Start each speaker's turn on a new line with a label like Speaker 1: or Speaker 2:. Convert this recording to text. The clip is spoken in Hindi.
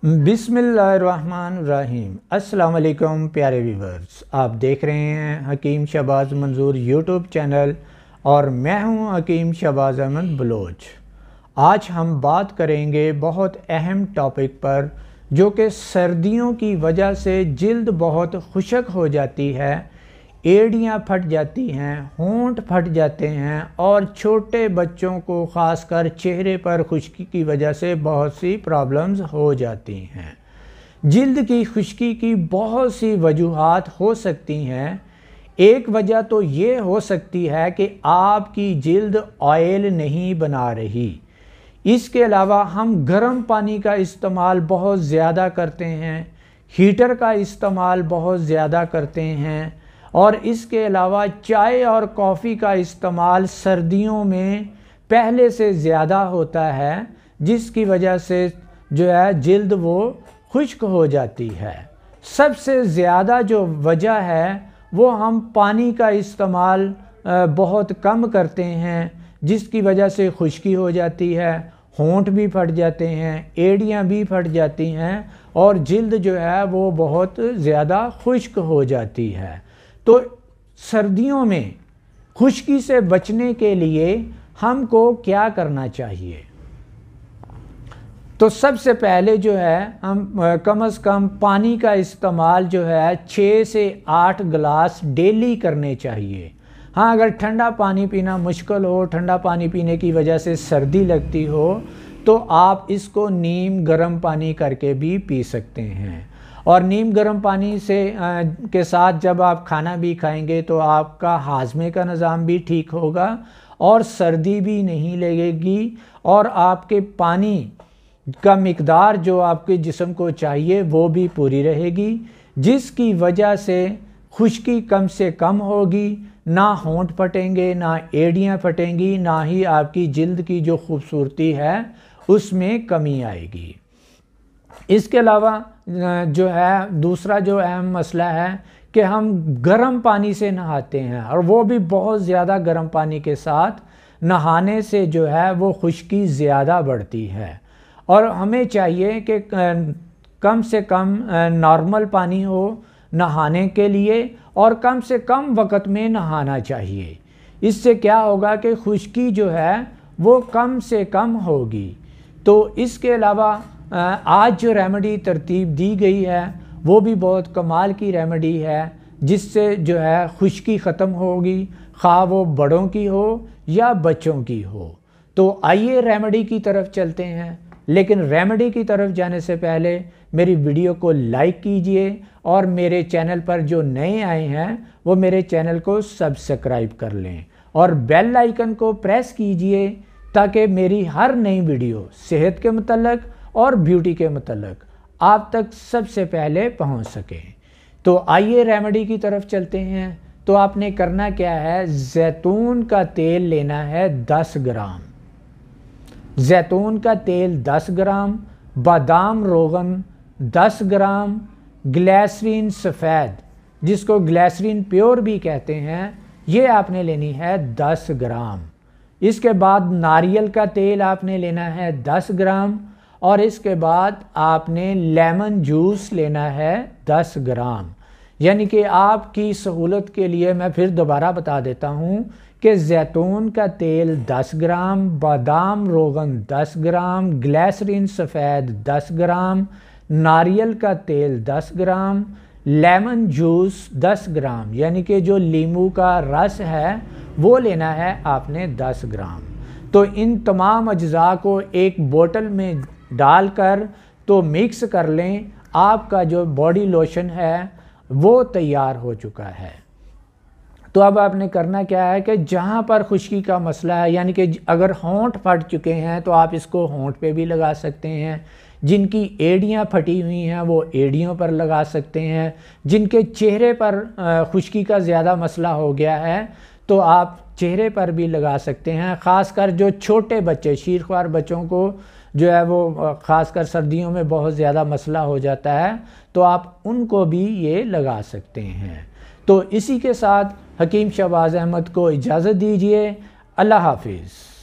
Speaker 1: बिस्मिल्लाहिर्रहमानिर्रहीम। अस्सलाम वालेकुम प्यारे व्यूवर्स, आप देख रहे हैं हकीम शहबाज मंजूर यूट्यूब चैनल और मैं हूं हकीम शहबाज अहमद बलोच। आज हम बात करेंगे बहुत अहम टॉपिक पर, जो कि सर्दियों की वजह से जिल्द बहुत खुश्क हो जाती है, एड़ियाँ फट जाती हैं, होंठ फट जाते हैं और छोटे बच्चों को ख़ासकर चेहरे पर खुश्की की वजह से बहुत सी प्रॉब्लम्स हो जाती हैं। जिल्द की खुश्की की बहुत सी वजूहात हो सकती हैं। एक वजह तो ये हो सकती है कि आपकी जिल्द ऑयल नहीं बना रही। इसके अलावा हम गर्म पानी का इस्तेमाल बहुत ज़्यादा करते हैं, हीटर का इस्तेमाल बहुत ज़्यादा करते हैं और इसके अलावा चाय और कॉफ़ी का इस्तेमाल सर्दियों में पहले से ज़्यादा होता है, जिसकी वजह से जो है जिल्द वो खुश्क हो जाती है। सबसे ज़्यादा जो वजह है वो हम पानी का इस्तेमाल बहुत कम करते हैं, जिसकी वजह से खुश्की हो जाती है, होंठ भी फट जाते हैं, एड़ियाँ भी फट जाती हैं और जिल्द जो है वो बहुत ज़्यादा खुश्क हो जाती है। तो सर्दियों में खुश्की से बचने के लिए हमको क्या करना चाहिए? तो सबसे पहले जो है हम कम से कम पानी का इस्तेमाल जो है 6 से 8 गिलास डेली करने चाहिए। हाँ, अगर ठंडा पानी पीना मुश्किल हो, ठंडा पानी पीने की वजह से सर्दी लगती हो, तो आप इसको नीम गर्म पानी करके भी पी सकते हैं। और नीम गर्म पानी से के साथ जब आप खाना भी खाएंगे तो आपका हाजमे का निज़ाम भी ठीक होगा और सर्दी भी नहीं लगेगी और आपके पानी का मिक़दार जो आपके जिस्म को चाहिए वो भी पूरी रहेगी, जिसकी वजह से खुश्की कम से कम होगी। ना होंठ फटेंगे, ना एड़ियाँ फटेंगी, ना ही आपकी जिल्द की जो खूबसूरती है उसमें कमी आएगी। इसके अलावा जो है दूसरा जो अहम मसला है कि हम गर्म पानी से नहाते हैं और वो भी बहुत ज़्यादा गर्म पानी के साथ नहाने से जो है वो खुश्की ज़्यादा बढ़ती है। और हमें चाहिए कि कम से कम नॉर्मल पानी हो नहाने के लिए और कम से कम वक़्त में नहाना चाहिए। इससे क्या होगा कि खुश्की जो है वो कम से कम होगी। तो इसके अलावा आज जो रेमेडी तरतीब दी गई है वो भी बहुत कमाल की रेमेडी है, जिससे जो है खुश्की ख़त्म होगी, खा वो बड़ों की हो या बच्चों की हो। तो आइए रेमेडी की तरफ चलते हैं, लेकिन रेमेडी की तरफ जाने से पहले मेरी वीडियो को लाइक कीजिए और मेरे चैनल पर जो नए आए हैं वो मेरे चैनल को सब्सक्राइब कर लें और बेल आइकन को प्रेस कीजिए ताकि मेरी हर नई वीडियो सेहत के मतलब और ब्यूटी के मतलब आप तक सबसे पहले पहुंच सके। तो आइए रेमेडी की तरफ चलते हैं। तो आपने करना क्या है, जैतून का तेल लेना है 10 ग्राम, जैतून का तेल 10 ग्राम, बादाम रोगन 10 ग्राम, ग्लिसरीन सफ़ेद जिसको ग्लिसरीन प्योर भी कहते हैं, ये आपने लेनी है 10 ग्राम। इसके बाद नारियल का तेल आपने लेना है 10 ग्राम और इसके बाद आपने लेमन जूस लेना है 10 ग्राम। यानी कि आपकी सहूलत के लिए मैं फिर दोबारा बता देता हूँ कि जैतून का तेल 10 ग्राम, बादाम रोगन 10 ग्राम, ग्लिसरीन सफ़ेद 10 ग्राम, नारियल का तेल 10 ग्राम, लेमन जूस 10 ग्राम यानी कि जो नींबू का रस है वो लेना है आपने 10 ग्राम। तो इन तमाम अज्जा को एक बोतल में डालकर तो मिक्स कर लें। आपका जो बॉडी लोशन है वो तैयार हो चुका है। तो अब आपने करना क्या है कि जहाँ पर खुश्की का मसला है, यानी कि अगर होंठ फट चुके हैं तो आप इसको होंठ पे भी लगा सकते हैं, जिनकी एड़ियाँ फटी हुई हैं वो एड़ियों पर लगा सकते हैं, जिनके चेहरे पर खुश्की का ज़्यादा मसला हो गया है तो आप चेहरे पर भी लगा सकते हैं। ख़ासकर जो छोटे बच्चे, शीरख्वार बच्चों को जो है वो ख़ासकर सर्दियों में बहुत ज़्यादा मसला हो जाता है, तो आप उनको भी ये लगा सकते हैं। तो इसी के साथ हकीम शहबाज अहमद को इजाज़त दीजिए। अल्लाह हाफिज़।